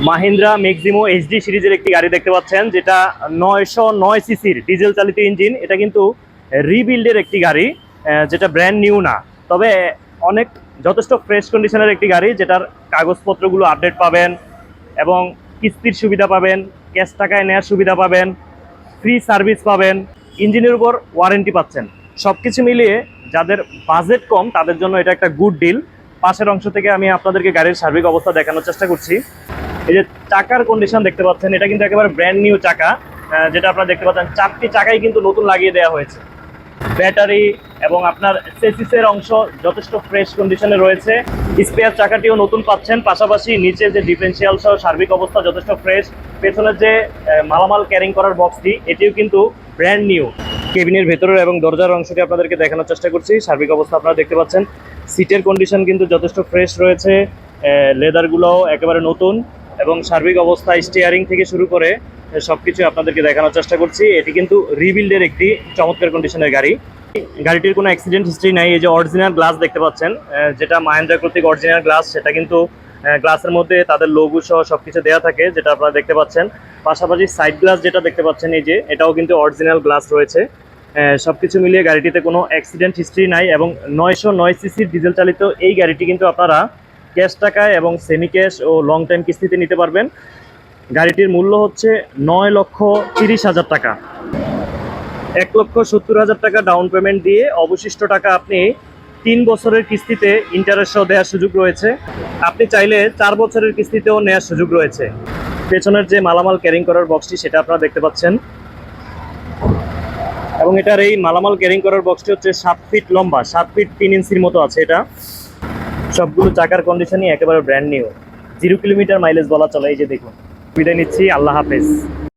Mahindra Maxximo HD সিরিজের একটি গাড়ি দেখতে পাচ্ছেন, যেটা 909 সিসির ডিজেল চালিত ইঞ্জিন। এটা কিন্তু রিবিল্ডের একটি গাড়ি, যেটা ব্র্যান্ড নিউ না, তবে অনেক যথেষ্ট ফ্রেশ কন্ডিশনের একটি গাড়ি, যেটার কাগজপত্রগুলো আপডেট পাবেন এবং কিস্তির সুবিধা পাবেন, ক্যাশ টাকায় নেওয়ার সুবিধা পাবেন, ফ্রি সার্ভিস পাবেন, ইঞ্জিনের উপর ওয়ারেন্টি পাচ্ছেন। সব কিছু মিলিয়ে যাদের বাজেট কম তাদের জন্য এটা একটা গুড ডিল। পাশের অংশ থেকে আমি আপনাদেরকে গাড়ির সার্বিক অবস্থা দেখানোর চেষ্টা করছি। এই যে চাকার কন্ডিশন দেখতে পাচ্ছেন, এটা কিন্তু একেবারে ব্র্যান্ড নিউ চাকা, যেটা আপনারা দেখতে পাচ্ছেন 4টি চাকাই কিন্তু নতুন লাগিয়ে দেওয়া হয়েছে। ব্যাটারি এবং আপনার চেসিসের অংশ যথেষ্ট ফ্রেশ কন্ডিশনে রয়েছে। স্পেয়ার চাকাটিও নতুন পাচ্ছেন, পাশাপাশি নিচে যে ডিফারেন্সিয়াল সহ সার্বিক অবস্থা যথেষ্ট ফ্রেশ। পেছনের যে মালামাল ক্যারিং করার বক্সটি, এটিও কিন্তু ব্র্যান্ড নিউ। কেবিনের ভেতরের এবং দরজার অংশটি আপনাদেরকে দেখানোর চেষ্টা করছি। সার্বিক অবস্থা আপনারা দেখতে পাচ্ছেন, সিটের কন্ডিশন কিন্তু যথেষ্ট ফ্রেশ রয়েছে, লেদারগুলোও একেবারে নতুন, এবং সার্বিক অবস্থা স্টিয়ারিং থেকে শুরু করে সবকিছু আপনাদেরকে দেখানোর চেষ্টা করছি। এটি কিন্তু রিবিল্ডের একটি চমৎকার কন্ডিশনের গাড়ি। গাড়িটির কোনো অ্যাক্সিডেন্ট হিস্ট্রি নাই। এই যে অরিজিনাল গ্লাস দেখতে পাচ্ছেন, যেটা মাহিন্দ্রা কর্তৃক অরিজিনাল গ্লাস, সেটা কিন্তু গ্লাসের মধ্যে তাদের লোগো সহ সবকিছু দেওয়া থাকে, যেটা আপনারা দেখতে পাচ্ছেন। পাশাপাশি সাইড গ্লাস যেটা দেখতে পাচ্ছেন, এই যে এটাও কিন্তু অরিজিনাল গ্লাস রয়েছে। সবকিছু মিলিয়ে গাড়িটিতে কোনো অ্যাক্সিডেন্ট হিস্ট্রি নাই, এবং 909 সিসির ডিজেল চালিত এই গাড়িটি কিন্তু আপনারা ক্যাশ টাকায় এবং সেমি ক্যাশ ও লং টাইম কিস্তিতে নিতে পারবেন। গাড়িটির মূল্য হচ্ছে 9,30,000 টাকা। 1,70,000 টাকা ডাউন পেমেন্ট দিয়ে অবশিষ্ট টাকা আপনি 3 বছরের কিস্তিতে ইন্টারেস্ট সহ দেওয়ার সুযোগ রয়েছে। আপনি চাইলে 4 বছরের কিস্তিতেও নেওয়ার সুযোগ রয়েছে। পেছনের যে মালামাল ক্যারিং করার বক্সটি, সেটা আপনারা দেখতে পাচ্ছেন, এবং এটার এই মালামাল ক্যারিং করার বক্সটি হচ্ছে 7 ফিট লম্বা, 7 ফিট 3 ইঞ্চির মতো আছে এটা। সবগুলো চাকার কন্ডিশনই একেবারে ব্র্যান্ড নিউ, 0 কিলোমিটার মাইলেজ বলা চলে। এই যে দেখুন, বিদায় নিচ্ছি, আল্লাহ হাফেজ।